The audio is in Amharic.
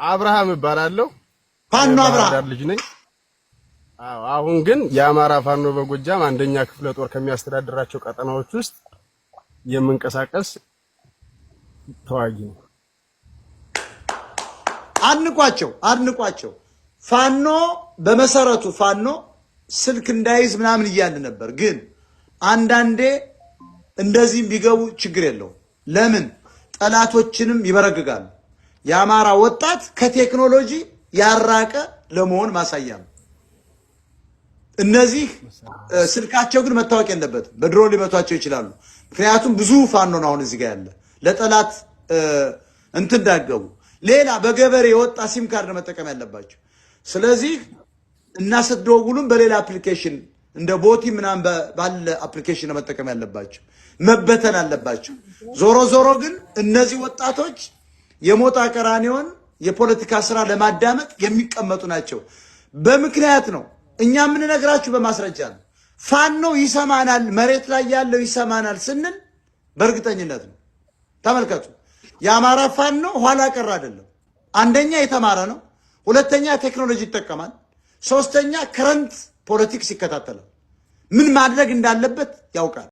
አብርሃም እባላለሁ። ፋኖ አብርሃም ልጅ ነኝ። አሁን ግን የአማራ ፋኖ በጎጃም አንደኛ ክፍለ ጦር ከሚያስተዳድራቸው ቀጠናዎች ውስጥ የምንቀሳቀስ ተዋጊ ነው። አድንቋቸው። ፋኖ በመሰረቱ ፋኖ ስልክ እንዳይዝ ምናምን እያልን ነበር። ግን አንዳንዴ እንደዚህም ቢገቡ ችግር የለው። ለምን ጠላቶችንም ይበረግጋሉ። የአማራ ወጣት ከቴክኖሎጂ ያራቀ ለመሆን ማሳያ ነው። እነዚህ ስልካቸው ግን መታወቅ የለበትም። በድሮን ሊመቷቸው ይችላሉ። ምክንያቱም ብዙ ፋኖ ነው አሁን እዚህ ጋር ያለ ለጠላት እንትን ዳገቡ። ሌላ በገበሬ የወጣ ሲም ካርድ መጠቀም ያለባቸው። ስለዚህ እና ስትደውሉም በሌላ አፕሊኬሽን እንደ ቦቲ ምናምን ባለ አፕሊኬሽን መጠቀም ያለባቸው፣ መበተን አለባቸው። ዞሮ ግን እነዚህ ወጣቶች የሞጣ ቀራኒዮን የፖለቲካ ስራ ለማዳመጥ የሚቀመጡ ናቸው። በምክንያት ነው እኛ የምንነግራችሁ፣ በማስረጃ ነው። ፋኖ ይሰማናል፣ መሬት ላይ ያለው ይሰማናል ስንል በእርግጠኝነት ነው። ተመልከቱ፣ የአማራ ፋኖ ኋላ ቀር አይደለም። አንደኛ የተማረ ነው፣ ሁለተኛ ቴክኖሎጂ ይጠቀማል፣ ሶስተኛ ከረንት ፖለቲክስ ይከታተላል። ምን ማድረግ እንዳለበት ያውቃል።